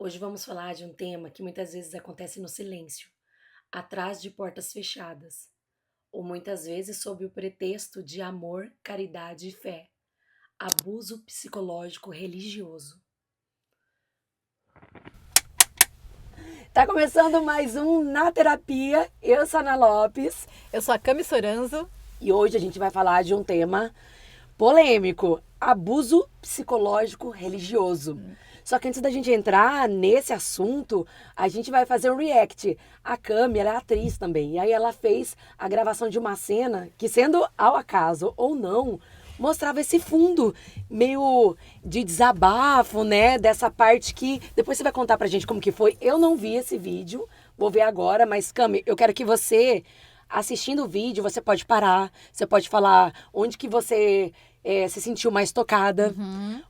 Hoje vamos falar de um tema que muitas vezes acontece no silêncio, atrás de portas fechadas, ou muitas vezes sob o pretexto de amor, caridade e fé, abuso psicológico religioso. Tá começando mais um Na Terapia. Eu sou a Ana Lopes. Eu sou a Cami Soranzo. E hoje a gente vai falar de um tema polêmico: abuso psicológico religioso. Só que antes da gente entrar nesse assunto, a gente vai fazer um react. A Cami, ela é atriz também. E aí ela fez a gravação de uma cena que, sendo ao acaso ou não, mostrava esse fundo meio de desabafo, né? Dessa parte que depois você vai contar pra gente como que foi. Eu não vi esse vídeo, vou ver agora, mas Cami, eu quero que você, assistindo o vídeo, você pode parar, você pode falar onde que você se sentiu mais tocada,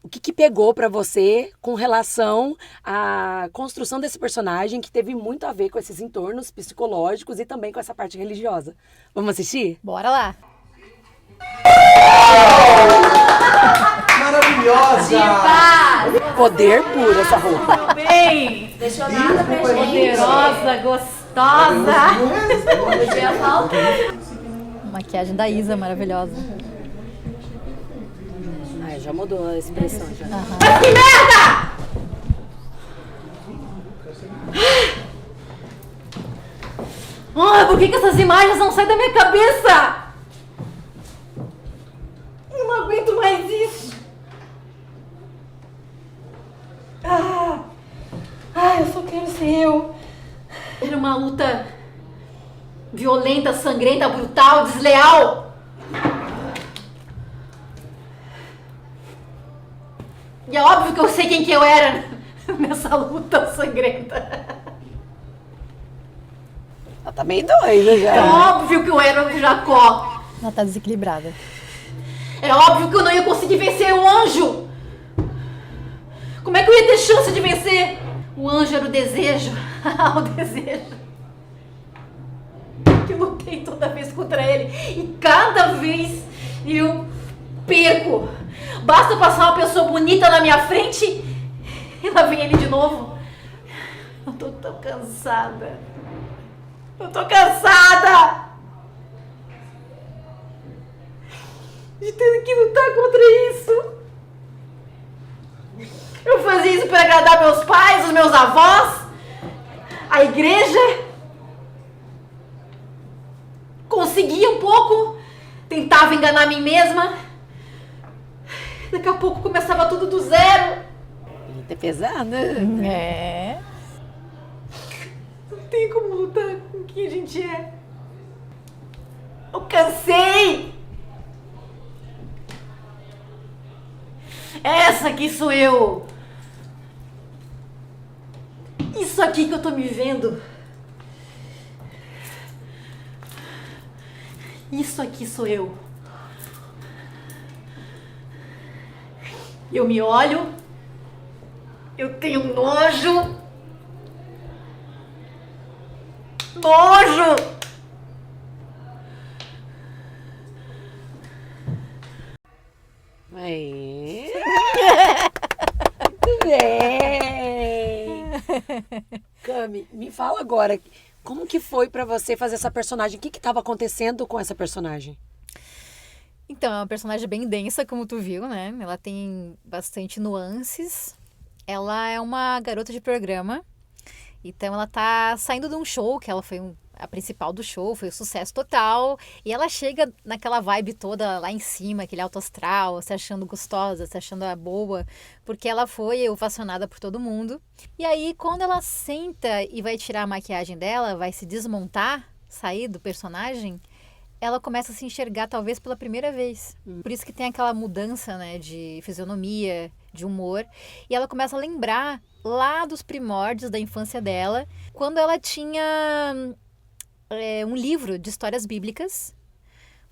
o que pegou pra você com relação à construção desse personagem que teve muito a ver com esses entornos psicológicos e também com essa parte religiosa. Vamos assistir? Bora lá! Maravilhosa! Poder puro essa roupa. Meu bem! Deixou nada pra gente. Poderosa, gostosa! Podia faltar. Maquiagem da Isa, maravilhosa. Ah, já mudou a expressão. Já. Aham. Que merda! Por que essas imagens não saem da minha cabeça? Eu não aguento mais isso! Eu só quero ser eu. Era uma luta violenta, sangrenta, brutal, desleal. E é óbvio que eu sei quem que eu era nessa luta sangrenta. Ela tá meio doida já. É óbvio que eu era o Jacó. Ela tá desequilibrada. É óbvio que eu não ia conseguir vencer o anjo. Como é que eu ia ter chance de vencer? O anjo era o desejo. O desejo. Que eu lutei toda vez contra ele. E cada vez eu perco. Basta passar uma pessoa bonita na minha frente e lá vem ele de novo. Eu tô tão cansada. Eu tô cansada de ter que lutar contra isso. Eu fazia isso para agradar meus pais, os meus avós, a igreja. Conseguia um pouco, tentava enganar a mim mesma. Daqui a pouco começava tudo do zero. Eita, é pesado. É. Não tem como lutar com quem a gente é. Eu cansei. Essa aqui sou eu. Isso aqui que eu tô me vendo. Isso aqui sou eu. Eu me olho. Eu tenho nojo. Nojo! Aí. Muito bem. Cami, me fala agora, como que foi pra você fazer essa personagem? O que tava acontecendo com essa personagem? Então, é uma personagem bem densa, como tu viu, né? Ela tem bastante nuances. Ela é uma garota de programa. Então, ela tá saindo de um show, que ela foi a principal do show, foi um sucesso total. E ela chega naquela vibe toda lá em cima, aquele alto astral, se achando gostosa, se achando a boa, porque ela foi ovacionada por todo mundo. E aí, quando ela senta e vai tirar a maquiagem dela, vai se desmontar, sair do personagem, ela começa a se enxergar talvez pela primeira vez. Por isso que tem aquela mudança, né, de fisionomia, de humor. E ela começa a lembrar lá dos primórdios da infância dela, quando ela tinha um livro de histórias bíblicas,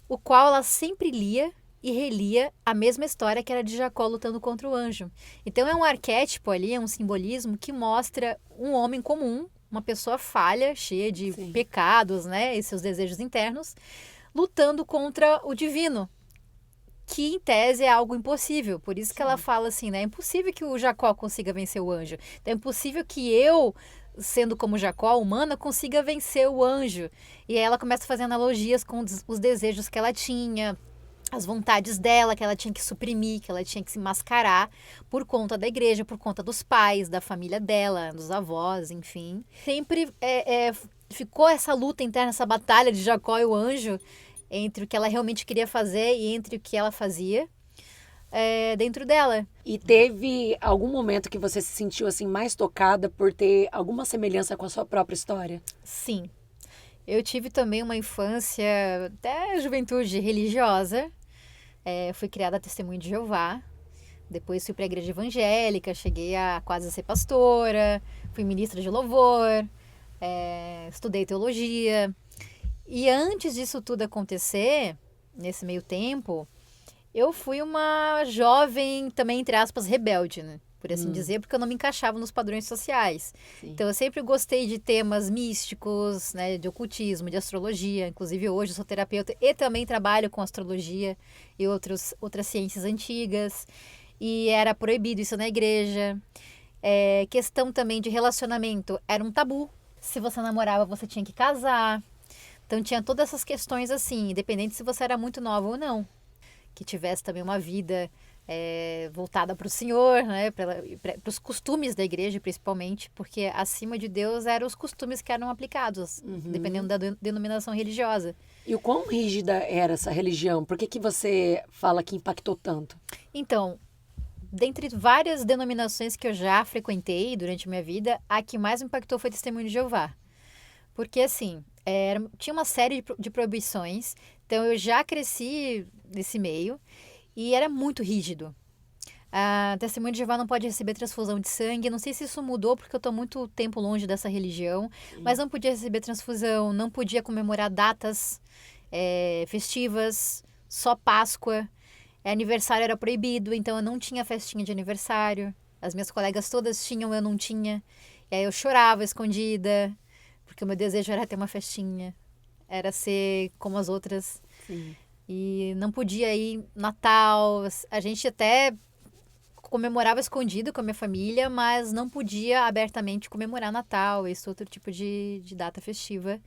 o qual ela sempre lia e relia a mesma história, que era de Jacó lutando contra o anjo. Então é um arquétipo ali, é um simbolismo que mostra um homem comum, uma pessoa falha, cheia de pecados, né, e seus desejos internos, lutando contra o divino. que em tese é algo impossível. Por isso que ela fala assim, né? É impossível que o Jacó consiga vencer o anjo. Então, é impossível que eu, sendo como Jacó, humana, consiga vencer o anjo. E aí ela começa a fazer analogias com os desejos que ela tinha, as vontades dela, que ela tinha que suprimir, que ela tinha que se mascarar por conta da igreja, por conta dos pais, da família dela, dos avós, enfim. Sempre ficou essa luta interna, essa batalha de Jacó e o anjo, entre o que ela realmente queria fazer e entre o que ela fazia dentro dela. E teve algum momento que você se sentiu assim mais tocada por ter alguma semelhança com a sua própria história? Sim. Eu tive também uma infância, até juventude religiosa. Fui criada a Testemunho de Jeová. Depois fui para a igreja evangélica, cheguei a quase a ser pastora, fui ministra de louvor, estudei teologia. E antes disso tudo acontecer, nesse meio tempo, eu fui uma jovem, também, entre aspas, rebelde, né? Por assim dizer, porque eu não me encaixava nos padrões sociais. Sim. Então, eu sempre gostei de temas místicos, né? De ocultismo, de astrologia. Inclusive, hoje eu sou terapeuta e também trabalho com astrologia e outras ciências antigas. E era proibido isso na igreja. Questão também de relacionamento era um tabu. Se você namorava, você tinha que casar. Então, tinha todas essas questões assim, independente se você era muito nova ou não. Que tivesse também uma vida voltada para o Senhor, né? Para os costumes da igreja, principalmente, porque acima de Deus eram os costumes que eram aplicados, dependendo da denominação religiosa. E o quão rígida era essa religião? Por que você fala que impactou tanto? Então, dentre várias denominações que eu já frequentei durante a minha vida, a que mais me impactou foi Testemunho de Jeová. Porque, assim, tinha uma série de proibições, então eu já cresci nesse meio e era muito rígido. A Testemunho de Jeová não pode receber transfusão de sangue, não sei se isso mudou porque eu estou muito tempo longe dessa religião, mas não podia receber transfusão, não podia comemorar datas festivas, só Páscoa, aniversário era proibido, então eu não tinha festinha de aniversário, as minhas colegas todas tinham, eu não tinha, e aí eu chorava escondida, porque o meu desejo era ter uma festinha, era ser como as outras. Sim. E não podia ir Natal, a gente até comemorava escondido com a minha família, mas não podia abertamente comemorar Natal, esse outro tipo de data festiva.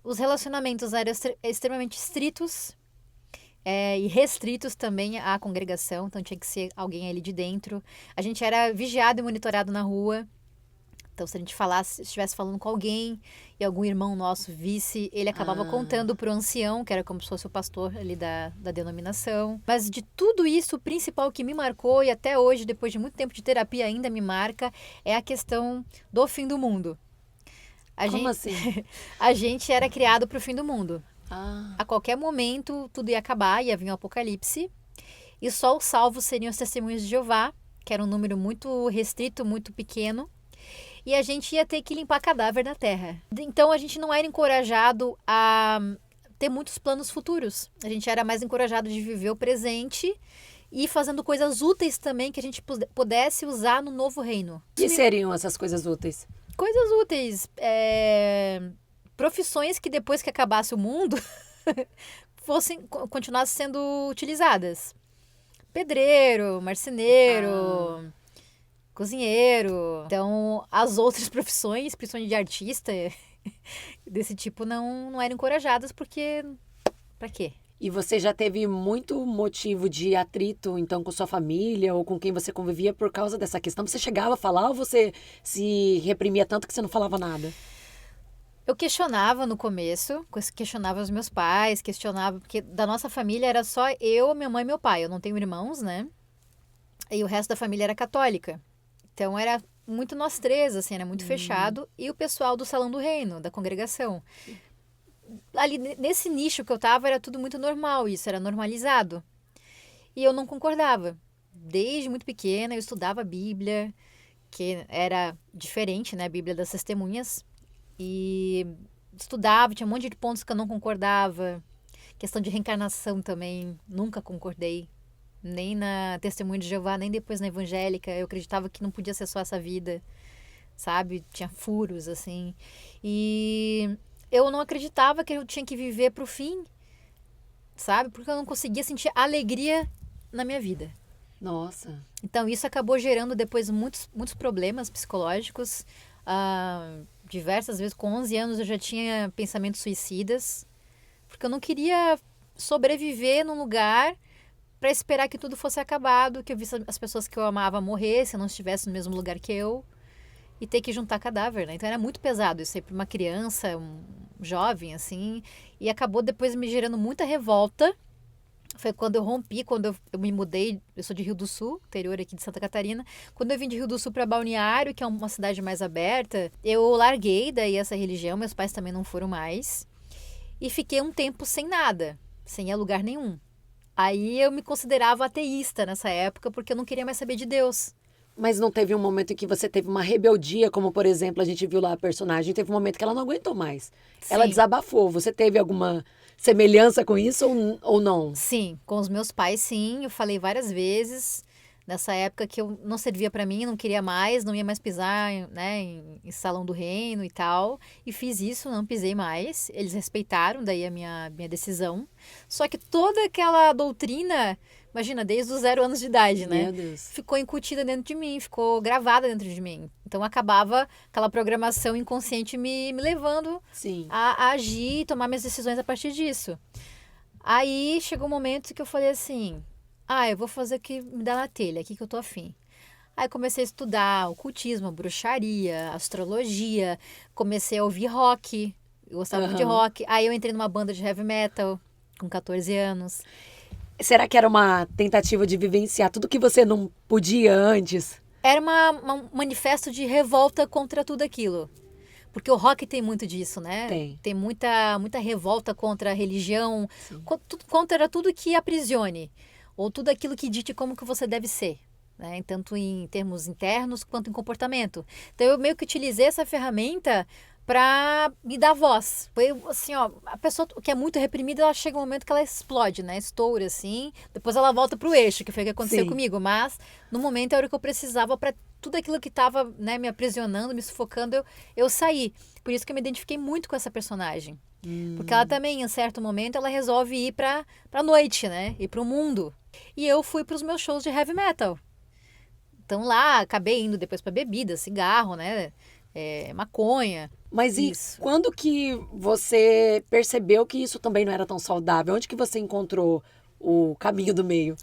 Os relacionamentos eram extremamente estritos e restritos também à congregação, então tinha que ser alguém ali de dentro. A gente era vigiado e monitorado na rua. Então, se a gente estivesse falando com alguém e algum irmão nosso visse, ele acabava contando para o ancião, que era como se fosse o pastor ali da denominação. Mas de tudo isso, o principal que me marcou, e até hoje, depois de muito tempo de terapia, ainda me marca, é a questão do fim do mundo. Como assim? A gente era criado para o fim do mundo. Ah. A qualquer momento, tudo ia acabar, ia vir um apocalipse. E só os salvos seriam os testemunhos de Jeová, que era um número muito restrito, muito pequeno. E a gente ia ter que limpar cadáver da terra. Então, a gente não era encorajado a ter muitos planos futuros. A gente era mais encorajado de viver o presente e fazendo coisas úteis também que a gente pudesse usar no novo reino. O que seriam essas coisas úteis? Coisas úteis. Profissões que depois que acabasse o mundo continuassem sendo utilizadas. Pedreiro, marceneiro... cozinheiro. Então, as outras profissões, principalmente de artista, desse tipo, não eram encorajadas, porque... Pra quê? E você já teve muito motivo de atrito, então, com sua família ou com quem você convivia por causa dessa questão? Você chegava a falar ou você se reprimia tanto que você não falava nada? Eu questionava no começo, questionava os meus pais, questionava... Porque da nossa família era só eu, minha mãe e meu pai. Eu não tenho irmãos, né? E o resto da família era católica. Então, era muito nós três, assim, era muito fechado. E o pessoal do Salão do Reino, da congregação. Ali, nesse nicho que eu tava, era tudo muito normal, isso era normalizado. E eu não concordava. Desde muito pequena, eu estudava a Bíblia, que era diferente, né? A Bíblia das Testemunhas. E estudava, tinha um monte de pontos que eu não concordava. Questão de reencarnação também, nunca concordei. Nem na Testemunho de Jeová, nem depois na evangélica. Eu acreditava que não podia ser só essa vida, sabe? Tinha furos, assim. E eu não acreditava que eu tinha que viver pro fim. sabe? Porque eu não conseguia sentir alegria na minha vida. Nossa. Então, isso acabou gerando depois muitos problemas psicológicos. Diversas vezes, com 11 anos, eu já tinha pensamentos suicidas. Porque eu não queria sobreviver num lugar para esperar que tudo fosse acabado, que eu visse as pessoas que eu amava morrer, se eu não estivesse no mesmo lugar que eu. E ter que juntar cadáver, né? Então, era muito pesado isso aí para uma criança, um jovem, assim. E acabou depois me gerando muita revolta. Foi quando eu rompi, quando eu me mudei. Eu sou de Rio do Sul, interior aqui de Santa Catarina. Quando eu vim de Rio do Sul para Balneário, que é uma cidade mais aberta, eu larguei daí essa religião. Meus pais também não foram mais. E fiquei um tempo sem nada, sem ir a lugar nenhum. Aí eu me considerava ateísta nessa época, porque eu não queria mais saber de Deus. Mas não teve um momento em que você teve uma rebeldia, como por exemplo, a gente viu lá a personagem, teve um momento que ela não aguentou mais. Ela Sim. desabafou. Você teve alguma semelhança com isso ou não? Sim, com os meus pais, sim. Eu falei várias vezes nessa época que eu não servia pra mim, não queria mais, não ia mais pisar, né, em Salão do Reino e tal. E fiz isso, não pisei mais. Eles respeitaram daí a minha decisão. Só que toda aquela doutrina, imagina, desde os 0 anos de idade, né? Meu Deus. Ficou incutida dentro de mim, ficou gravada dentro de mim. Então acabava aquela programação inconsciente me levando Sim. a agir e tomar minhas decisões a partir disso. Aí chegou um momento que eu falei assim, eu vou fazer o que me dá na telha, aqui que eu tô afim. Aí comecei a estudar ocultismo, bruxaria, astrologia, comecei a ouvir rock, eu gostava muito de rock. Aí eu entrei numa banda de heavy metal com 14 anos. Será que era uma tentativa de vivenciar tudo que você não podia antes? Era um manifesto de revolta contra tudo aquilo. Porque o rock tem muito disso, né? Tem. Muita revolta contra a religião, contra tudo que aprisione. Ou tudo aquilo que dite como que você deve ser. Né? Tanto em termos internos quanto em comportamento. Então eu meio que utilizei essa ferramenta para me dar voz. Foi assim, ó, a pessoa que é muito reprimida, ela chega um momento que ela explode, né? Estoura assim, depois ela volta pro eixo, que foi o que aconteceu Sim. comigo, mas no momento era o que eu precisava para tudo aquilo que estava, né, me aprisionando, me sufocando, eu saí. Por isso que eu me identifiquei muito com essa personagem. Porque ela também, em certo momento, ela resolve ir pra noite, né? Ir pro mundo. E eu fui pros meus shows de heavy metal. Então lá, acabei indo depois pra bebida, cigarro, né? Maconha. Mas e Isso. quando que você percebeu que isso também não era tão saudável? Onde que você encontrou o caminho do meio?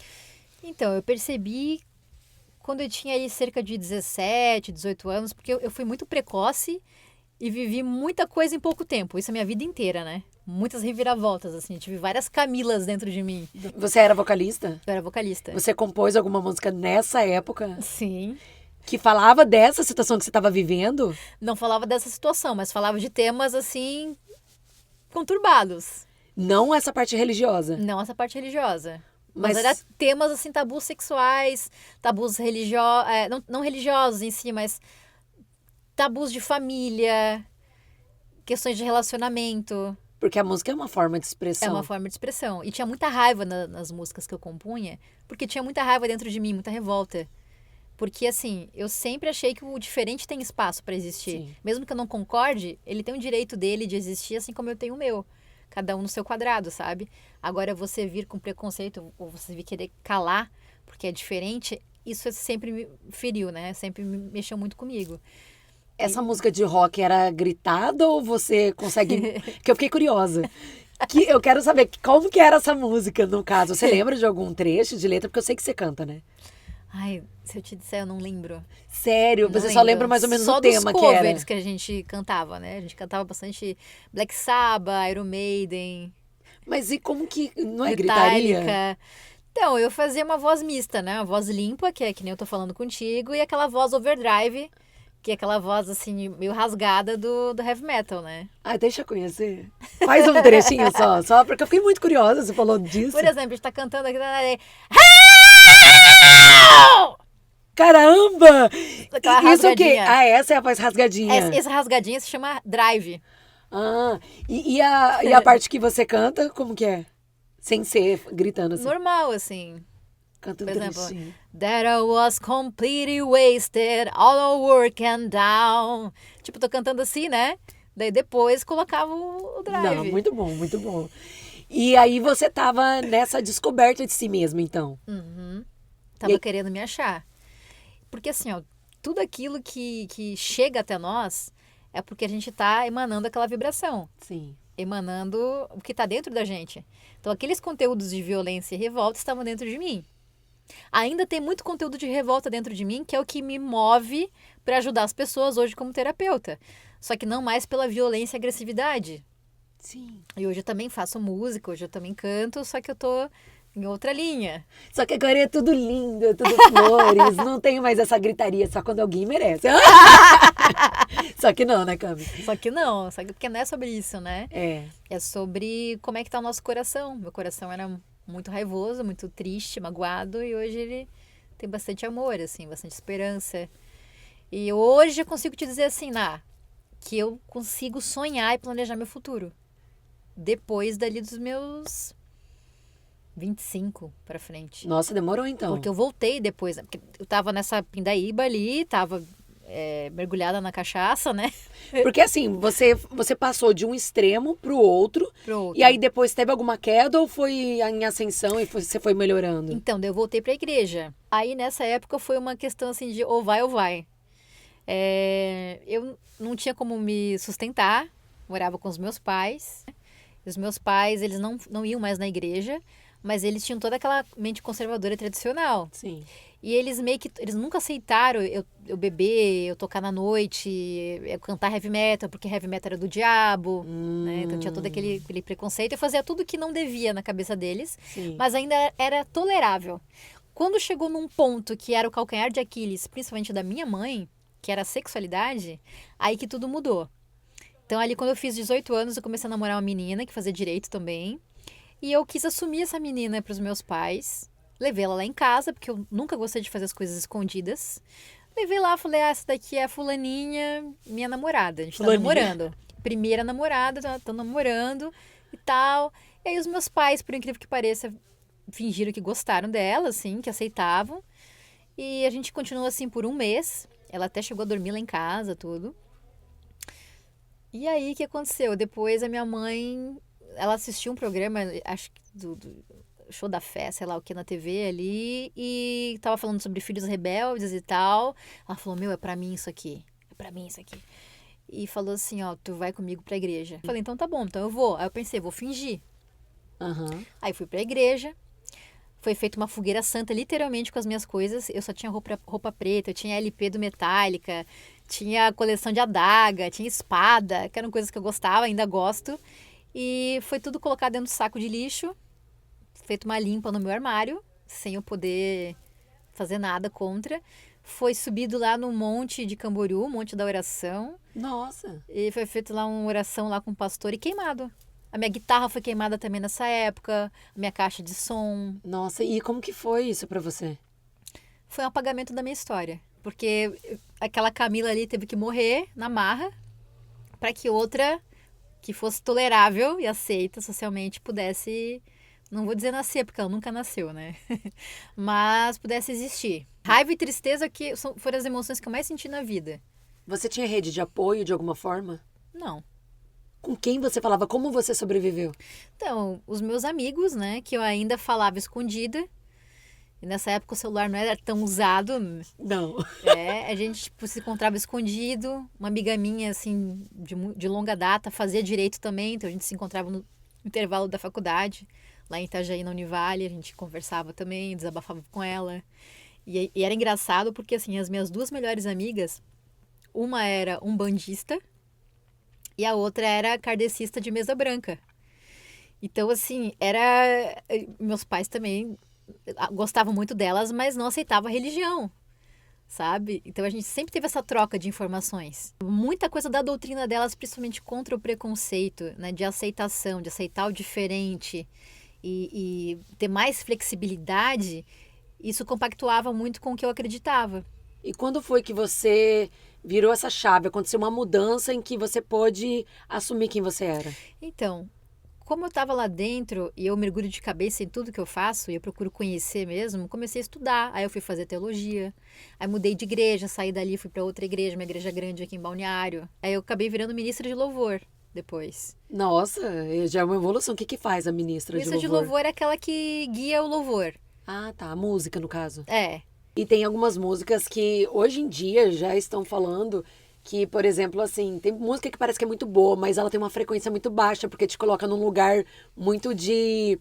Então, eu percebi quando eu tinha ali cerca de 17, 18 anos, porque eu fui muito precoce e vivi muita coisa em pouco tempo. Isso a minha vida inteira, né? Muitas reviravoltas, assim. Tive várias Camilas dentro de mim. Você era vocalista? Eu era vocalista. Você compôs alguma música nessa época Sim. que falava dessa situação que você estava vivendo? Não falava dessa situação, mas falava de temas, assim, conturbados. Não essa parte religiosa. Não essa parte religiosa. Mas Mas era temas, assim, tabus sexuais, tabus religiosos, não religiosos em si, mas tabus de família, questões de relacionamento. porque a música é uma forma de expressão. É uma forma de expressão. E tinha muita raiva nas músicas que eu compunha, porque tinha muita raiva dentro de mim, muita revolta. Porque, assim, eu sempre achei que o diferente tem espaço para existir. Sim. Mesmo que eu não concorde, ele tem o direito dele de existir, assim como eu tenho o meu. Cada um no seu quadrado, sabe? Agora, você vir com preconceito, ou você vir querer calar, porque é diferente, isso sempre me feriu, né? Sempre me mexeu muito comigo. Essa música de rock era gritada ou você consegue... Que eu fiquei curiosa. Que eu quero saber como que era essa música, no caso. Você lembra de algum trecho de letra? Porque eu sei que você canta, né? Ai, se eu te disser, eu não lembro. Sério? Não Você só lembra lembro. mais ou menos Só o tema dos que era? covers que a gente cantava, né? A gente cantava bastante Black Sabbath, Iron Maiden, Mas e como que... Não é gritaria? Metallica. Então, eu fazia uma voz mista, né? Uma voz limpa, que é que nem eu tô falando contigo, e aquela voz overdrive, que é aquela voz, assim, meio rasgada do heavy metal, né? Ai, deixa eu conhecer. Faz um trechinho só, porque eu fiquei muito curiosa, você falou disso. Por exemplo, a gente tá cantando aqui, Caramba! Aquela Isso o quê? rasgadinha. Ah, essa é a voz rasgadinha. essa rasgadinha se chama drive. Ah, e a parte que você canta, como que é? Sem ser gritando assim. Normal, assim. Canta um Por exemplo, trechinho. That I was completely wasted, all the work and down. Tipo, tô cantando assim, né? Daí depois colocava o drive. Não, muito bom, muito bom. E aí você tava nessa descoberta de si mesmo, então. Tava E aí- querendo me achar. Porque assim, ó, tudo aquilo que chega até nós é porque a gente tá emanando aquela vibração. Sim. Emanando o que tá dentro da gente. Então, aqueles conteúdos de violência e revolta estavam dentro de mim. Ainda tem muito conteúdo de revolta dentro de mim, que é o que me move para ajudar as pessoas hoje como terapeuta. Só que não mais pela violência e agressividade. Sim. E hoje eu também faço música, hoje eu também canto, só que eu tô em outra linha. Só que agora é tudo lindo, é tudo flores, não tem mais essa gritaria, só quando alguém merece. Só que não, né, Cami? Só que não, porque não é sobre isso, né? É. É sobre como é que tá o nosso coração. Meu coração era muito raivoso, muito triste, magoado, e hoje ele tem bastante amor, assim, bastante esperança. E hoje eu consigo te dizer assim, que eu consigo sonhar e planejar meu futuro. Depois dali dos meus 25 pra frente. Nossa, demorou então. Porque eu voltei depois, né? Porque eu tava nessa pindaíba ali, tava mergulhada na cachaça, né? Porque assim, você passou de um extremo pro outro, Pro outro. e aí depois teve alguma queda ou foi em ascensão e você foi melhorando? Então, daí eu voltei pra igreja. Aí nessa época foi uma questão assim de ou vai ou vai. Eu não tinha como me sustentar, morava com os meus pais. Os meus pais, eles não iam mais na igreja, mas eles tinham toda aquela mente conservadora e tradicional. Sim. E eles eles nunca aceitaram eu beber, eu tocar na noite, eu cantar heavy metal, porque heavy metal era do diabo, né? Então tinha todo aquele preconceito. Eu fazia tudo que não devia na cabeça deles, Sim. mas ainda era tolerável. Quando chegou num ponto que era o calcanhar de Aquiles, principalmente da minha mãe, que era a sexualidade, aí que tudo mudou. Então ali quando eu fiz 18 anos, eu comecei a namorar uma menina que fazia direito também. E eu quis assumir essa menina para os meus pais. Levei ela lá em casa, porque eu nunca gostei de fazer as coisas escondidas. Levei lá, falei, essa daqui é a fulaninha, minha namorada. A gente tá namorando. Primeira namorada, tô namorando e tal. E aí os meus pais, por incrível que pareça, fingiram que gostaram dela, assim, que aceitavam. E a gente continuou assim por um mês. Ela até chegou a dormir lá em casa, tudo. E aí, o que aconteceu? Depois a minha mãe, ela assistiu um programa, acho que do Show da Fé, sei lá o que, na TV ali, e tava falando sobre filhos rebeldes e tal. Ela falou, é pra mim isso aqui, é pra mim isso aqui. E falou assim, ó, tu vai comigo pra igreja. Eu falei, então tá bom, então eu vou. Aí eu pensei, vou fingir. Uhum. Aí fui pra igreja, foi feita uma fogueira santa, literalmente, com as minhas coisas. Eu só tinha roupa preta, eu tinha LP do Metallica, tinha coleção de adaga, tinha espada, que eram coisas que eu gostava, ainda gosto. E foi tudo colocado dentro do saco de lixo, feito uma limpa no meu armário, sem eu poder fazer nada contra. Foi subido lá no Monte de Camboriú, Monte da Oração. Nossa. E foi feito lá uma oração lá com o pastor e queimado. A minha guitarra foi queimada também nessa época, a minha caixa de som. Nossa, e como que foi isso pra você? Foi um apagamento da minha história. Porque aquela Camila ali teve que morrer na marra para que outra que fosse tolerável e aceita socialmente pudesse, não vou dizer nascer, porque ela nunca nasceu, né? Mas pudesse existir. Raiva e tristeza foram as emoções que eu mais senti na vida. Você tinha rede de apoio de alguma forma? Não. Com quem você falava? Como você sobreviveu? Então, os meus amigos, né, que eu ainda falava escondida. E nessa época o celular não era tão usado. Não. A gente se encontrava escondido. Uma amiga minha, assim, de longa data, fazia direito também. Então a gente se encontrava no intervalo da faculdade, lá em Itajaí, na Univale. A gente conversava também, desabafava com ela. E era engraçado porque, assim, as minhas duas melhores amigas, uma era umbandista e a outra era kardecista de mesa branca. Então, assim, meus pais também gostavam muito delas, mas não aceitavam a religião, sabe? Então a gente sempre teve essa troca de informações. Muita coisa da doutrina delas, principalmente contra o preconceito, né? De aceitação, de aceitar o diferente e ter mais flexibilidade, isso compactuava muito com o que eu acreditava. E quando foi que você virou essa chave? Aconteceu uma mudança em que você pôde assumir quem você era? Então, como eu estava lá dentro e eu mergulho de cabeça em tudo que eu faço e eu procuro conhecer mesmo, comecei a estudar. Aí eu fui fazer teologia, aí mudei de igreja, saí dali, fui para outra igreja, uma igreja grande aqui em Balneário. Aí eu acabei virando ministra de louvor. depois. Nossa, já é uma evolução. O que que faz a ministra Ministra de louvor é aquela que guia o louvor. Ah, tá. A música, no caso. É. E tem algumas músicas que hoje em dia já estão falando que, por exemplo, assim, tem música que parece que é muito boa, mas ela tem uma frequência muito baixa, porque te coloca num lugar muito de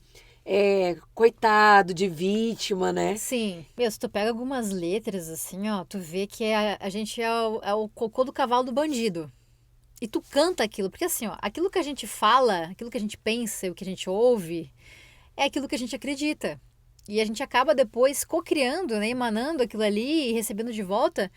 coitado, de vítima, né? Sim. Meu, se tu pega algumas letras, assim, ó, tu vê que a gente é o cocô do cavalo do bandido. E tu canta aquilo, porque assim, ó, aquilo que a gente fala, aquilo que a gente pensa, o que a gente ouve, é aquilo que a gente acredita. E a gente acaba depois co-criando, né, emanando aquilo ali e recebendo de volta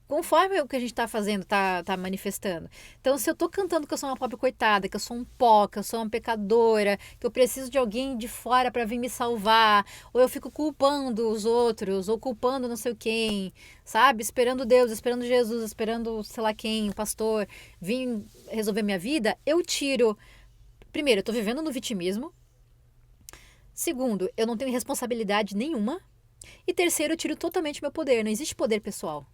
conforme o que a gente tá fazendo, tá manifestando. Então, se eu tô cantando que eu sou uma pobre coitada, que eu sou um pó, que eu sou uma pecadora, que eu preciso de alguém de fora para vir me salvar, ou eu fico culpando os outros, ou culpando não sei quem, sabe? Esperando Deus, esperando Jesus, esperando sei lá quem, o pastor, vir resolver minha vida, eu tiro. Primeiro, eu tô vivendo no vitimismo. Segundo, eu não tenho responsabilidade nenhuma. E terceiro, eu tiro totalmente meu poder. Não existe poder pessoal.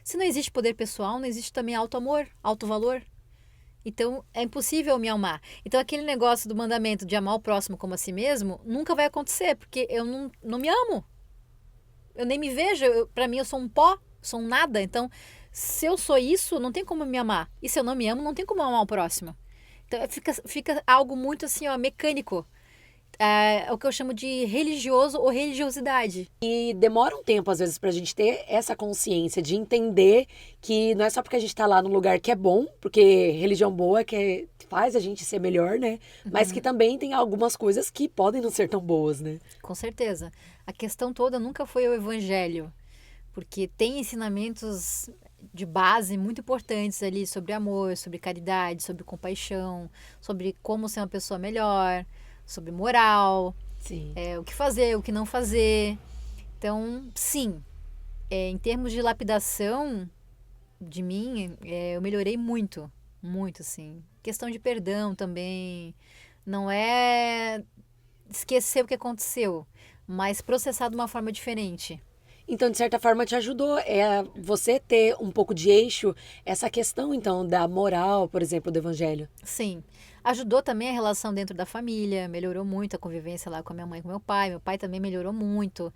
Se não existe poder pessoal, não existe também auto-amor, auto-valor. Então, é impossível me amar. Então, aquele negócio do mandamento de amar o próximo como a si mesmo, nunca vai acontecer, porque eu não me amo. Eu nem me vejo. Pra mim, eu sou um pó, sou um nada. Então, se eu sou isso, não tem como me amar. E se eu não me amo, não tem como amar o próximo. Então, fica algo muito assim, ó, mecânico. É o que eu chamo de religioso ou religiosidade. E demora um tempo, às vezes, pra gente ter essa consciência de entender que não é só porque a gente tá lá num lugar que é bom, porque religião boa é que faz a gente ser melhor, né? Mas que também tem algumas coisas que podem não ser tão boas, né? Com certeza. A questão toda nunca foi o evangelho, porque tem ensinamentos de base muito importantes ali sobre amor, sobre caridade, sobre compaixão, sobre como ser uma pessoa melhor, sobre moral, Sim. o que fazer, o que não fazer. Então, sim, em termos de lapidação de mim, eu melhorei muito, muito, sim. Questão de perdão também, não é esquecer o que aconteceu, mas processar de uma forma diferente. Então, de certa forma, te ajudou você ter um pouco de eixo, essa questão, então, da moral, por exemplo, do evangelho. Sim. Ajudou também a relação dentro da família, melhorou muito a convivência lá com a minha mãe e com meu pai. Meu pai também melhorou muito,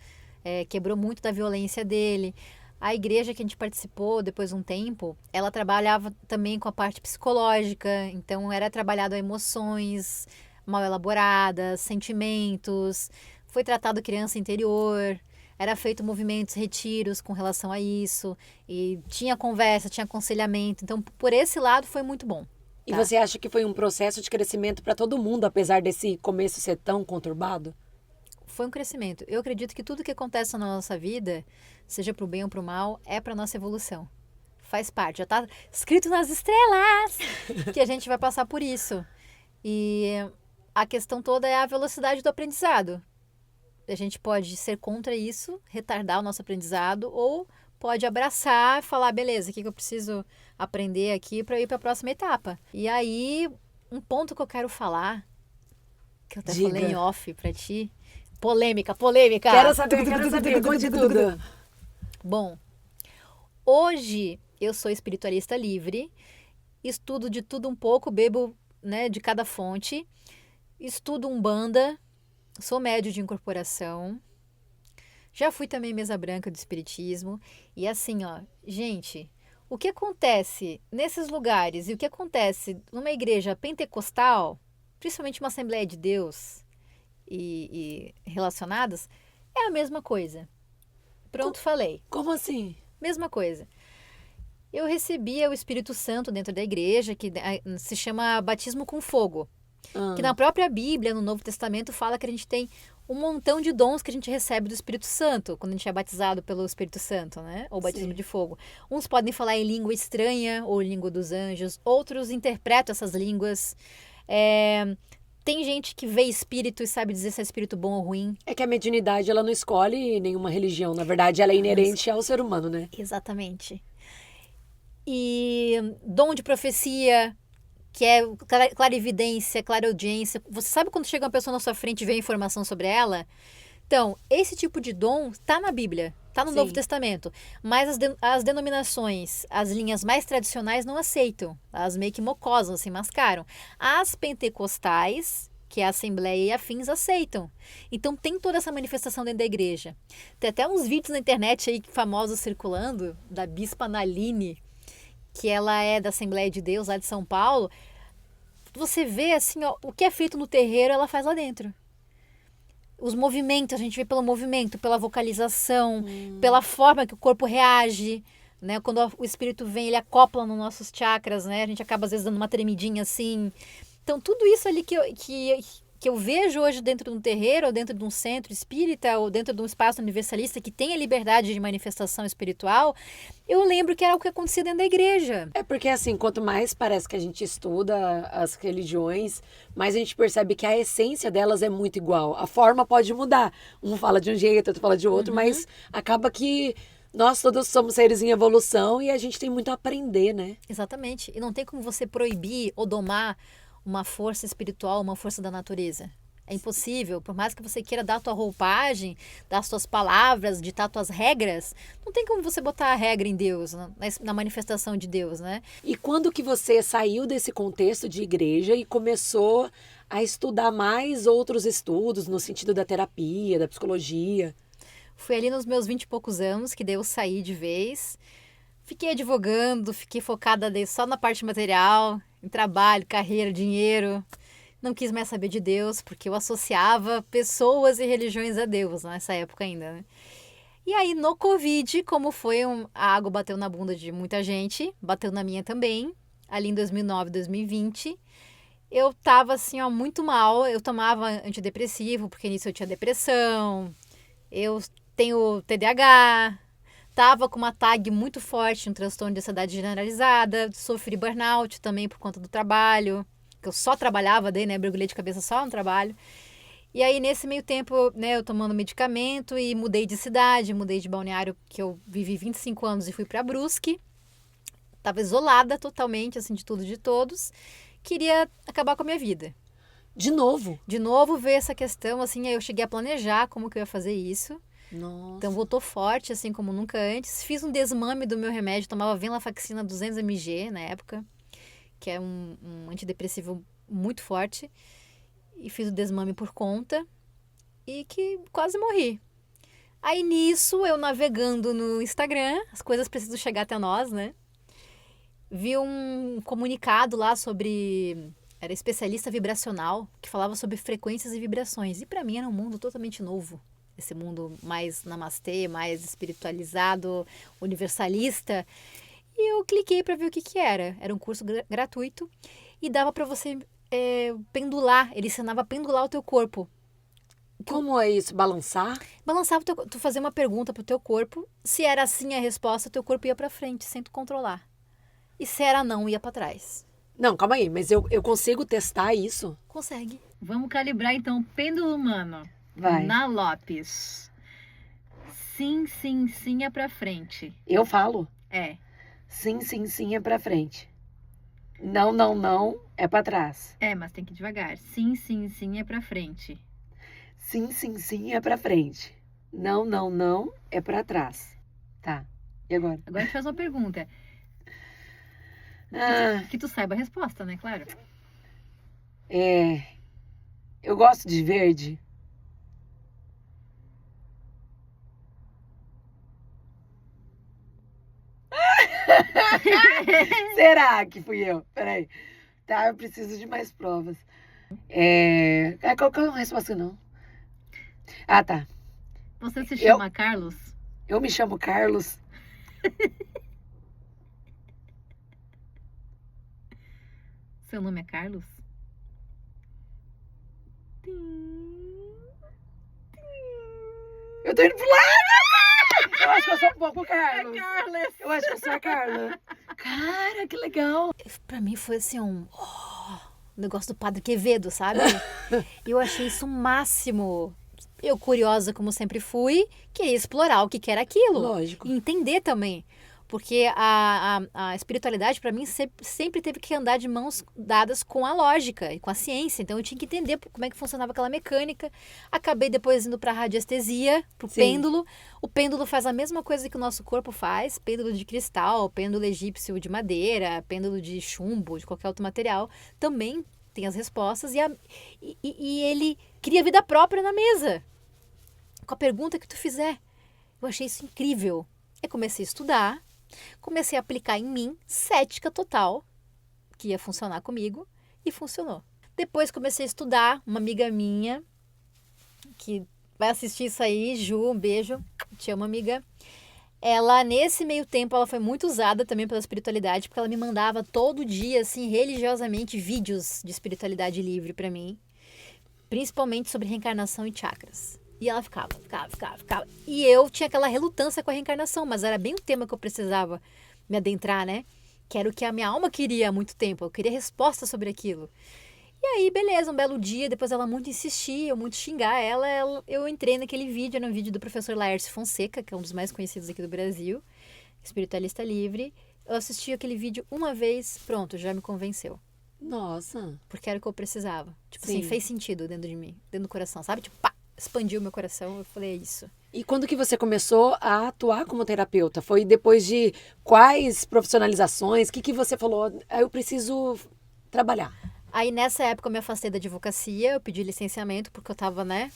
quebrou muito da violência dele. A igreja que a gente participou depois de um tempo, ela trabalhava também com a parte psicológica, então era trabalhado emoções mal elaboradas, sentimentos, foi tratado criança interior, era feito movimentos, retiros com relação a isso, e tinha conversa, tinha aconselhamento, então por esse lado foi muito bom. E você acha que foi um processo de crescimento para todo mundo, apesar desse começo ser tão conturbado? Foi um crescimento. Eu acredito que tudo que acontece na nossa vida, seja para o bem ou para o mal, é para nossa evolução. Faz parte. Já está escrito nas estrelas que a gente vai passar por isso. E a questão toda é a velocidade do aprendizado. A gente pode ser contra isso, retardar o nosso aprendizado, ou pode abraçar e falar, beleza, o que eu preciso aprender aqui para ir para a próxima etapa. E aí, um ponto que eu quero falar, que eu até falei em off para ti, polêmica. Quero saber, conte tudo. Bom, hoje eu sou espiritualista livre, estudo de tudo um pouco, bebo, né, de cada fonte, estudo Umbanda, sou médio de incorporação, já fui também mesa branca do espiritismo, e assim, ó, gente, o que acontece nesses lugares e o que acontece numa igreja pentecostal, principalmente uma Assembleia de Deus e relacionadas, é a mesma coisa. Pronto, falei. Como assim? Mesma coisa. Eu recebia o Espírito Santo dentro da igreja, que se chama batismo com fogo. Que na própria Bíblia, no Novo Testamento, fala que a gente tem um montão de dons que a gente recebe do Espírito Santo, quando a gente é batizado pelo Espírito Santo, né? Ou batismo de fogo. Uns podem falar em língua estranha, ou língua dos anjos. Outros interpretam essas línguas. Tem gente que vê espírito e sabe dizer se é espírito bom ou ruim. É que a mediunidade, ela não escolhe nenhuma religião. Na verdade, ela é inerente ao ser humano, né? Exatamente. E dom de profecia, que é clarividência, clareaudiência. Você sabe quando chega uma pessoa na sua frente e vê informação sobre ela? Então, esse tipo de dom está na Bíblia. Tá no Sim. Novo Testamento. Mas as denominações, as linhas mais tradicionais não aceitam. Elas meio que mocosam, assim, mascaram. As pentecostais, que é a Assembleia e afins, aceitam. Então tem toda essa manifestação dentro da igreja. Tem até uns vídeos na internet aí famosos circulando, da Bispa Naline, que ela é da Assembleia de Deus, lá de São Paulo. Você vê, assim, ó, o que é feito no terreiro, ela faz lá dentro. Os movimentos, a gente vê pelo movimento, pela vocalização, pela forma que o corpo reage, né? Quando o espírito vem, ele acopla nos nossos chakras, né? A gente acaba, às vezes, dando uma tremidinha assim. Então, tudo isso ali que eu vejo hoje dentro de um terreiro, ou dentro de um centro espírita, ou dentro de um espaço universalista que tem a liberdade de manifestação espiritual, eu lembro que era o que acontecia dentro da igreja. É porque, assim, quanto mais parece que a gente estuda as religiões, mais a gente percebe que a essência delas é muito igual. A forma pode mudar. Um fala de um jeito, outro fala de outro, mas acaba que nós todos somos seres em evolução e a gente tem muito a aprender, né? Exatamente. E não tem como você proibir ou domar uma força espiritual, uma força da natureza. É impossível. Por mais que você queira dar a tua roupagem, dar as tuas palavras, ditar tuas regras, não tem como você botar a regra em Deus, na manifestação de Deus, né? E quando que você saiu desse contexto de igreja e começou a estudar mais outros estudos, no sentido da terapia, da psicologia? Foi ali nos meus 20 e poucos anos que daí eu saí de vez. Fiquei advogando, fiquei focada daí só na parte material, em trabalho, carreira, dinheiro. Não quis mais saber de Deus, porque eu associava pessoas e religiões a Deus nessa época ainda, né? E aí, no Covid, como foi, a água bateu na bunda de muita gente, bateu na minha também, ali em 2009, 2020. Eu tava, assim, ó, muito mal. Eu tomava antidepressivo, porque nisso eu tinha depressão. Eu tenho TDAH. Tava com uma tag muito forte, um transtorno de ansiedade generalizada. Sofri burnout também por conta do trabalho. Que eu só trabalhava daí, né? Mergulhei de cabeça só no trabalho. E aí, nesse meio tempo, né, eu tomando medicamento e mudei de cidade, mudei de Balneário, que eu vivi 25 anos e fui para Brusque. Tava isolada totalmente, assim, de tudo e de todos. Queria acabar com a minha vida. De novo? De novo, ver essa questão, assim, aí eu cheguei a planejar como que eu ia fazer isso. Nossa. Então, voltou forte, assim, como nunca antes. Fiz um desmame do meu remédio, tomava venlafaxina 200 mg na época, que é um antidepressivo muito forte. E fiz o desmame por conta e que quase morri. Aí, nisso, eu navegando no Instagram, as coisas precisam chegar até nós, né? Vi um comunicado lá sobre... Era especialista vibracional, que falava sobre frequências e vibrações. E para mim era um mundo totalmente novo. Esse mundo mais namastê, mais espiritualizado, universalista. E eu cliquei para ver o que era. Era um curso gratuito e dava para você pendular. Ele ensinava a pendular o teu corpo. Como é isso? Balançar? Balançava, tu fazia uma pergunta pro teu corpo. Se era sim a resposta, teu corpo ia para frente, sem tu controlar. E se era não, ia para trás. Não, calma aí, mas eu consigo testar isso? Consegue. Vamos calibrar então o pêndulo humano. Vai. Na Lopes. Sim, sim, sim é pra frente. Eu falo? É. Sim, sim, sim é pra frente. Não, não, não é pra trás. É, mas tem que ir devagar. Sim, sim, sim é pra frente. Sim, sim, sim é pra frente. Não, não, não é pra trás. Tá. E agora? Agora te faz uma pergunta. Ah, Que tu saiba a resposta, né? Claro. eu gosto de verde. Será que fui eu? Peraí. Tá, eu preciso de mais provas. Qual que é a resposta não? Ah, tá. Você se chama Carlos? Eu me chamo Carlos. Seu nome é Carlos? Eu tô indo pro lado! Eu acho que eu sou um pouco Carlos. Carlos! Eu acho que eu sou a Carla. Cara, que legal. Pra mim foi assim um negócio do Padre Quevedo, sabe? Eu achei isso o máximo. Eu, curiosa como sempre fui, queria explorar o que era aquilo. Lógico. E entender também. Porque a espiritualidade, para mim, sempre teve que andar de mãos dadas com a lógica e com a ciência. Então, eu tinha que entender como é que funcionava aquela mecânica. Acabei depois indo para a radiestesia, para o Sim. pêndulo. O pêndulo faz a mesma coisa que o nosso corpo faz. Pêndulo de cristal, pêndulo egípcio de madeira, pêndulo de chumbo, de qualquer outro material. Também tem as respostas. E ele cria vida própria na mesa. Com a pergunta que tu fizer. Eu achei isso incrível. Eu comecei a estudar. Comecei a aplicar em mim, cética total, que ia funcionar comigo, e funcionou. Depois comecei a estudar, uma amiga minha, que vai assistir isso aí, Ju, um beijo, te amo, amiga. Ela, nesse meio tempo, ela foi muito usada também pela espiritualidade, porque ela me mandava todo dia, assim, religiosamente, vídeos de espiritualidade livre pra mim, principalmente sobre reencarnação e chakras. E ela ficava. E eu tinha aquela relutância com a reencarnação, mas era bem o tema que eu precisava me adentrar, né? Que era o que a minha alma queria há muito tempo. Eu queria resposta sobre aquilo. E aí, beleza, um belo dia, depois ela muito insistir, eu muito xingar ela, eu entrei naquele vídeo, era um vídeo do professor Laércio Fonseca, que é um dos mais conhecidos aqui do Brasil, espiritualista livre. Eu assisti aquele vídeo uma vez, pronto, já me convenceu. Nossa. Porque era o que eu precisava. Tipo Sim. assim, fez sentido dentro de mim, dentro do coração, sabe? Tipo, pá! Expandiu meu coração, eu falei, é isso. E quando que você começou a atuar como terapeuta? Foi depois de quais profissionalizações? O que você falou? Eu preciso trabalhar. Aí nessa época eu me afastei da advocacia, eu pedi licenciamento porque eu tava, né,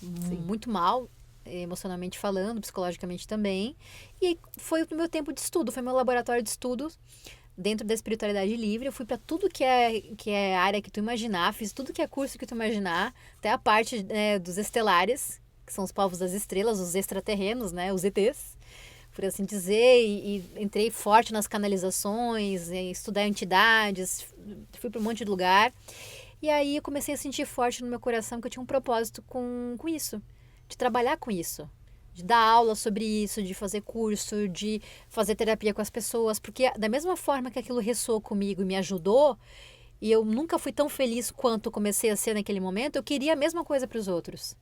muito mal, emocionalmente falando, psicologicamente também. E foi o meu tempo de estudo, foi meu laboratório de estudos dentro da espiritualidade livre. Eu fui para tudo que é área que tu imaginar, fiz tudo que é curso que tu imaginar, até a parte dos estelares, que são os povos das estrelas, os extraterrenos, né, os ETs, por assim dizer, e entrei forte nas canalizações, em estudar entidades, fui para um monte de lugar. E aí eu comecei a sentir forte no meu coração que eu tinha um propósito com isso, de trabalhar com isso. De dar aula sobre isso, de fazer curso, de fazer terapia com as pessoas. Porque da mesma forma que aquilo ressoou comigo e me ajudou, e eu nunca fui tão feliz quanto comecei a ser naquele momento, eu queria a mesma coisa para os outros.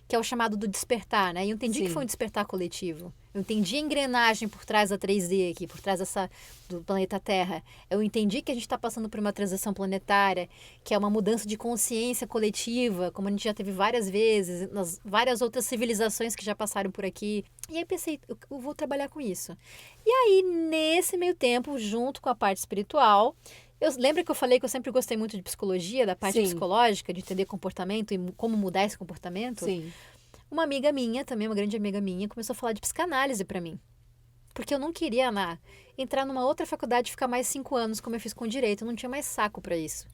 Que é o chamado do despertar, né? E eu entendi Sim. que foi um despertar coletivo. Eu entendi a engrenagem por trás da 3D aqui, por trás do planeta Terra. Eu entendi que a gente está passando por uma transição planetária, que é uma mudança de consciência coletiva, como a gente já teve várias vezes, nas várias outras civilizações que já passaram por aqui. E aí pensei, eu vou trabalhar com isso. E aí, nesse meio tempo, junto com a parte espiritual, lembra que eu falei que eu sempre gostei muito de psicologia, da parte Sim. psicológica, de entender comportamento e como mudar esse comportamento? Sim. Uma amiga minha, também uma grande amiga minha, começou a falar de psicanálise pra mim. Porque eu não queria, Ana, entrar numa outra faculdade e ficar mais 5 anos, como eu fiz com direito. Eu não tinha mais saco pra isso.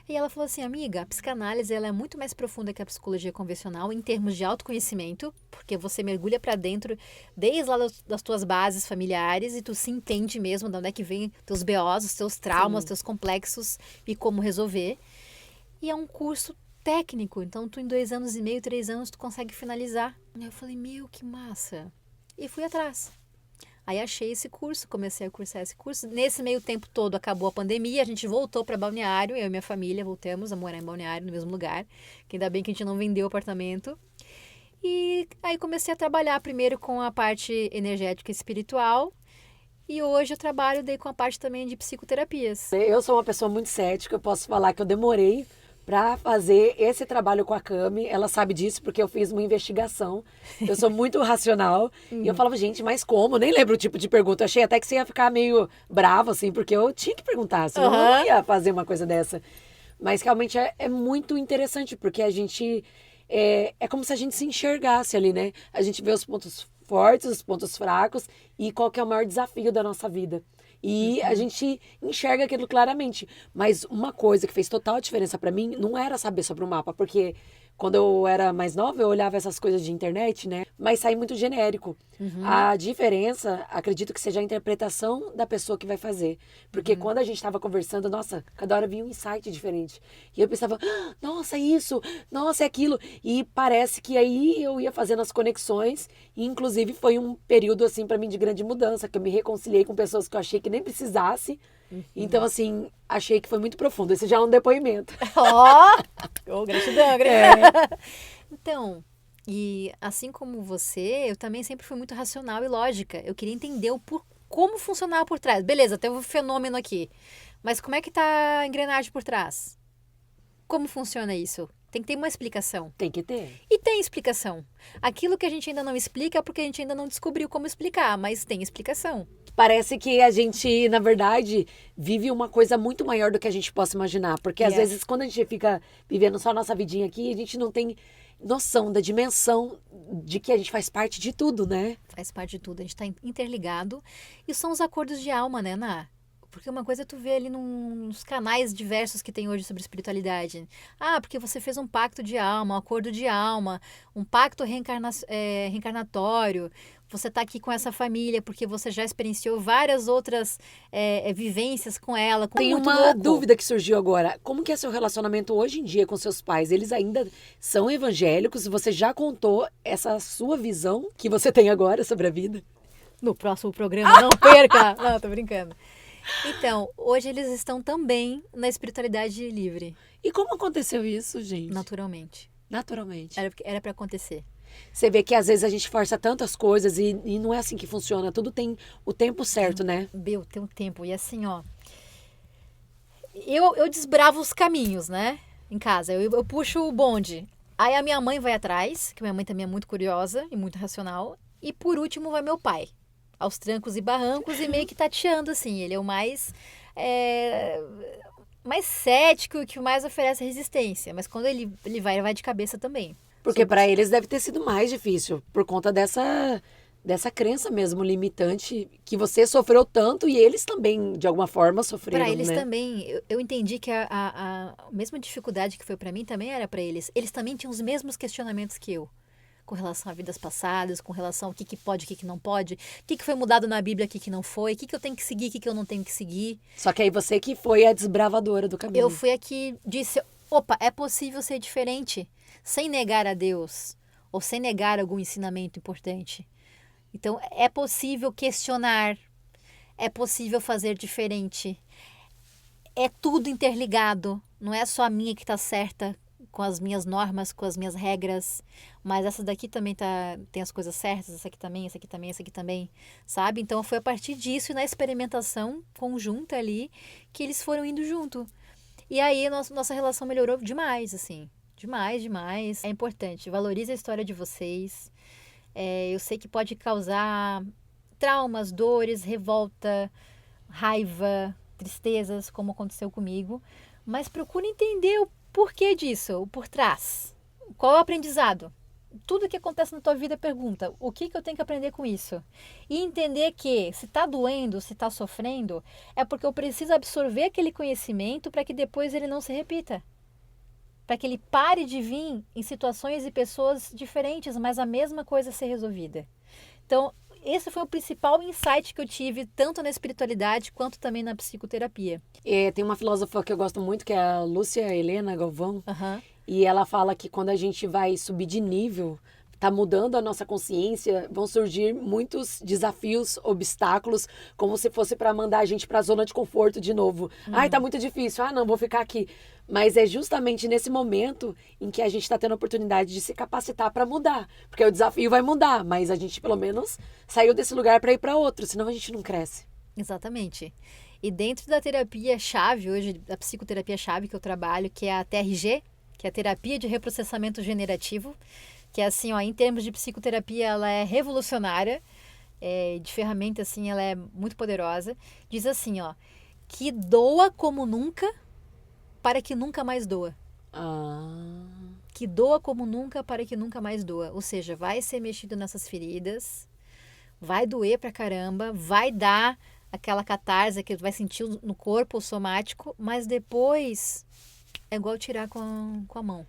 E ela falou assim, amiga, a psicanálise ela é muito mais profunda que a psicologia convencional em termos de autoconhecimento, porque você mergulha pra dentro, desde lá das tuas bases familiares, e tu se entende mesmo de onde é que vem teus BOs, os teus traumas, Sim. teus complexos e como resolver. E é um curso técnico, então tu em 2 anos e meio, 3 anos, tu consegue finalizar. Aí eu falei, meu, que massa. E fui atrás. Aí achei esse curso, comecei a cursar esse curso. Nesse meio tempo todo acabou a pandemia, a gente voltou para Balneário, eu e minha família voltamos a morar em Balneário, no mesmo lugar, que ainda bem que a gente não vendeu o apartamento. E aí comecei a trabalhar primeiro com a parte energética e espiritual, e hoje eu trabalho daí com a parte também de psicoterapias. Eu sou uma pessoa muito cética, eu posso falar que eu demorei para fazer esse trabalho com a Cami. Ela sabe disso porque eu fiz uma investigação. Eu sou muito racional. E eu falava, gente, mas como? Eu nem lembro o tipo de pergunta. Eu achei até que você ia ficar meio bravo, assim, porque eu tinha que perguntar, senão eu não ia fazer uma coisa dessa. Mas realmente é muito interessante, porque a gente... É como se a gente se enxergasse ali, né? A gente vê os pontos fortes, os pontos fracos e qual que é o maior desafio da nossa vida. E a gente enxerga aquilo claramente. Mas uma coisa que fez total diferença pra mim não era saber sobre o mapa, porque quando eu era mais nova eu olhava essas coisas de internet, né? Mas sai muito genérico. A diferença, acredito que seja a interpretação da pessoa que vai fazer. Porque quando a gente tava conversando, nossa, cada hora vinha um insight diferente. E eu pensava, nossa, isso, nossa, é aquilo. E parece que aí eu ia fazendo as conexões. E inclusive foi um período, assim, pra mim de grande mudança, que eu me reconciliei com pessoas que eu achei que nem precisasse. Então, assim, achei que foi muito profundo. Esse já é um depoimento. Gratidão, gratidão. Então, e assim como você, eu também sempre fui muito racional e lógica. Eu queria entender como funcionar por trás. Beleza, teve um fenômeno aqui. Mas como é que tá a engrenagem por trás? Como funciona isso? Tem que ter uma explicação. Tem que ter. E tem explicação. Aquilo que a gente ainda não explica é porque a gente ainda não descobriu como explicar, mas tem explicação. Parece que a gente, na verdade, vive uma coisa muito maior do que a gente possa imaginar. Porque às Yes. vezes, quando a gente fica vivendo só a nossa vidinha aqui, a gente não tem noção da dimensão de que a gente faz parte de tudo, né? Faz parte de tudo, a gente está interligado. E são os acordos de alma, né, Ná? Porque uma coisa é tu vê ali nos canais diversos que tem hoje sobre espiritualidade. Ah, porque você fez um pacto de alma, um acordo de alma, um pacto reencarnatório. Você está aqui com essa família porque você já experienciou várias outras vivências com ela. Tem muito uma louco. dúvida que surgiu agora. Como que é seu relacionamento hoje em dia com seus pais? Eles ainda são evangélicos? Você já contou essa sua visão que você tem agora sobre a vida? No próximo programa, não perca! Não, tô brincando. Então, hoje eles estão também na espiritualidade livre, E como aconteceu isso, gente? naturalmente. Naturalmente. Era para acontecer. Você vê que às vezes a gente força tantas coisas e não é assim que funciona. Tudo tem o tempo certo, né? Meu, tem um tempo. E assim, ó. Eu desbravo os caminhos, né? Em casa. Eu puxo o bonde. Aí a minha mãe vai atrás, que minha mãe também é muito curiosa e muito racional. E por último vai meu pai. Aos trancos e barrancos e meio que tateando, assim. Ele é o mais cético e que mais oferece resistência. Mas quando ele vai de cabeça também. Porque para eles deve ter sido mais difícil, por conta dessa crença mesmo limitante que você sofreu tanto e eles também, de alguma forma, sofreram, Para eles né? também, eu entendi que a mesma dificuldade que foi para mim também era para eles. Eles também tinham os mesmos questionamentos que eu. Com relação a vidas passadas, com relação ao que pode, o que não pode, o que foi mudado na Bíblia, o que não foi, o que eu tenho que seguir, o que eu não tenho que seguir. Só que aí você que foi a desbravadora do caminho. Eu fui aqui, disse, opa, é possível ser diferente, sem negar a Deus, ou sem negar algum ensinamento importante. Então, é possível questionar, é possível fazer diferente. É tudo interligado, não é só a minha que está certa, com as minhas normas, com as minhas regras, mas essa daqui também tem as coisas certas, essa aqui também, essa aqui também, essa aqui também, sabe? Então foi a partir disso e na experimentação conjunta ali que eles foram indo junto. E aí nossa relação melhorou demais, assim, demais. É importante, valorize a história de vocês. Eu sei que pode causar traumas, dores, revolta, raiva, tristezas, como aconteceu comigo, mas procure entender o porquê disso, o por trás. Qual é o aprendizado? Tudo que acontece na tua vida pergunta, o que eu tenho que aprender com isso? E entender que se está doendo, se está sofrendo, é porque eu preciso absorver aquele conhecimento para que depois ele não se repita. Para que ele pare de vir em situações e pessoas diferentes, mas a mesma coisa ser resolvida. Então, esse foi o principal insight que eu tive, tanto na espiritualidade quanto também na psicoterapia. Tem uma filósofa que eu gosto muito, que é a Lúcia Helena Galvão. Uhum. E ela fala que quando a gente vai subir de nível, tá mudando a nossa consciência, vão surgir muitos desafios, obstáculos, como se fosse para mandar a gente para a zona de conforto de novo. Ai, tá muito difícil. Ah, não, vou ficar aqui. Mas é justamente nesse momento em que a gente está tendo a oportunidade de se capacitar para mudar. Porque o desafio vai mudar, mas a gente pelo menos saiu desse lugar para ir para outro, senão a gente não cresce. Exatamente. E dentro da terapia-chave, hoje, da psicoterapia-chave que eu trabalho, que é a TRG, que é a terapia de reprocessamento generativo, que é assim, ó, em termos de psicoterapia, ela é revolucionária, de ferramenta, assim, ela é muito poderosa. Diz assim, ó, que doa como nunca, para que nunca mais doa. Que doa como nunca, para que nunca mais doa. Ou seja, vai ser mexido nessas feridas, vai doer pra caramba, vai dar aquela catarse que tu vai sentir no corpo somático, mas depois é igual tirar com a mão.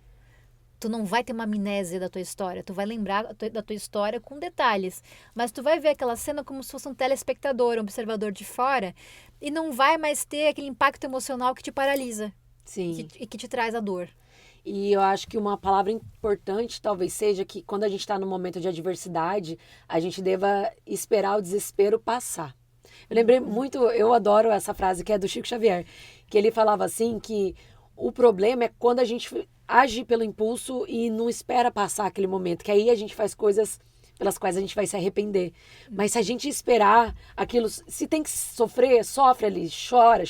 Tu não vai ter uma amnésia da tua história, tu vai lembrar da tua história com detalhes, mas tu vai ver aquela cena como se fosse um telespectador, um observador de fora, e não vai mais ter aquele impacto emocional que te paralisa. Sim. E que te traz a dor. E eu acho que uma palavra importante talvez seja que quando a gente está num momento de adversidade, a gente deva esperar o desespero passar. Eu lembrei muito, eu adoro essa frase que é do Chico Xavier, que ele falava assim que o problema é quando a gente age pelo impulso e não espera passar aquele momento, que aí a gente faz coisas pelas quais a gente vai se arrepender. Mas se a gente esperar aquilo, se tem que sofrer, sofre ali, chora.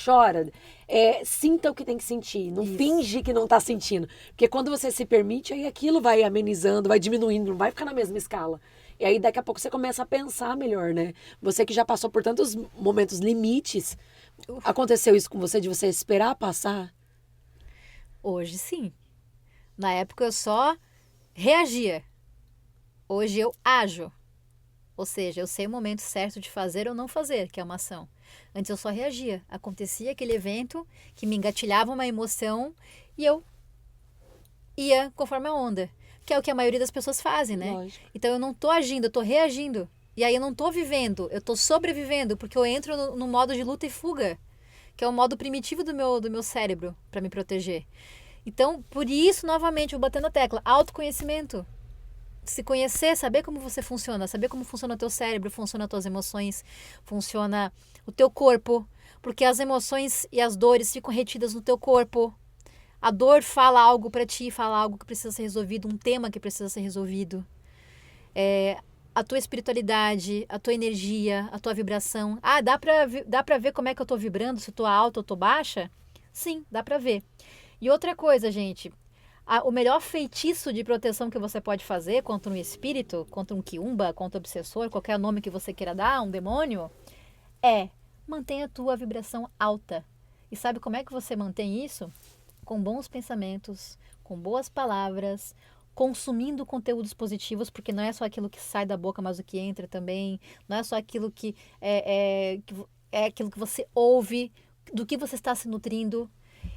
Sinta o que tem que sentir, não finge que não tá sentindo. Porque quando você se permite, aí aquilo vai amenizando, vai diminuindo, não vai ficar na mesma escala. E aí daqui a pouco você começa a pensar melhor, né? Você que já passou por tantos momentos limites, aconteceu isso com você, de você esperar passar? Hoje sim. Na época eu só reagia. Hoje eu ajo. Ou seja, eu sei o momento certo de fazer ou não fazer, que é uma ação. Antes eu só reagia. Acontecia aquele evento que me engatilhava uma emoção e eu ia conforme a onda. Que é o que a maioria das pessoas fazem, né? Lógico. Então eu não tô agindo, eu tô reagindo. E aí eu não tô vivendo, eu tô sobrevivendo, porque eu entro no modo de luta e fuga, que é o modo primitivo do meu cérebro para me proteger. Então, por isso, novamente, eu vou batendo a tecla, autoconhecimento. Se conhecer, saber como você funciona, saber como funciona o teu cérebro, funciona as tuas emoções, funciona o teu corpo, porque as emoções e as dores ficam retidas no teu corpo. A dor fala algo para ti, fala algo que precisa ser resolvido, um tema que precisa ser resolvido. A tua espiritualidade, a tua energia, a tua vibração. Ah, dá pra ver como é que eu tô vibrando, se eu tô alta ou tô baixa? Sim, dá pra ver. E outra coisa, gente, o melhor feitiço de proteção que você pode fazer contra um espírito, contra um quiumba, contra um obsessor, qualquer nome que você queira dar, um demônio, mantenha a tua vibração alta. E sabe como é que você mantém isso? Com bons pensamentos, com boas palavras, consumindo conteúdos positivos, porque não é só aquilo que sai da boca, mas o que entra também. Não é só aquilo que é aquilo que você ouve, do que você está se nutrindo.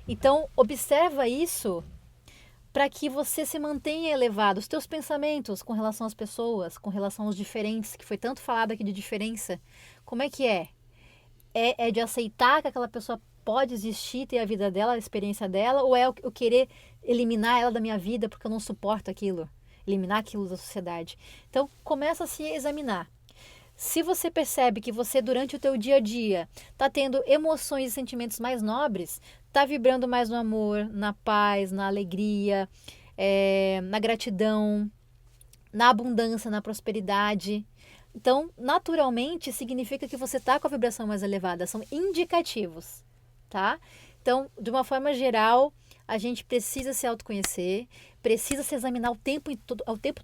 Então, observa isso para que você se mantenha elevado. Os teus pensamentos com relação às pessoas, com relação aos diferentes, que foi tanto falado aqui de diferença. Como é que é? É de aceitar que aquela pessoa pode existir, ter a vida dela, a experiência dela, ou é eu querer eliminar ela da minha vida porque eu não suporto aquilo, eliminar aquilo da sociedade. Então, começa a se examinar. Se você percebe que você, durante o teu dia a dia, está tendo emoções e sentimentos mais nobres, está vibrando mais no amor, na paz, na alegria, na gratidão, na abundância, na prosperidade. Então, naturalmente, significa que você está com a vibração mais elevada. São indicativos, tá? Então, de uma forma geral, a gente precisa se autoconhecer, precisa se examinar o tempo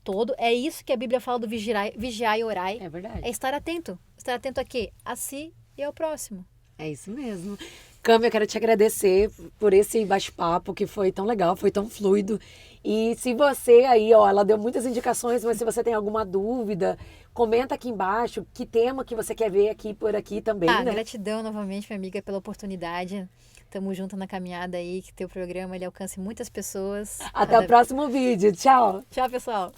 todo. É isso que a Bíblia fala do vigiar e orar. É verdade. É estar atento. Estar atento a quê? A si e ao próximo. É isso mesmo. Cami, eu quero te agradecer por esse bate-papo que foi tão legal, foi tão fluido. E se você aí, ela deu muitas indicações, mas se você tem alguma dúvida, comenta aqui embaixo que tema que você quer ver aqui por aqui também, né? Gratidão novamente, minha amiga, pela oportunidade. Tamo junto na caminhada aí, que teu programa ele alcance muitas pessoas. Até o próximo vídeo. Tchau. Tchau, pessoal.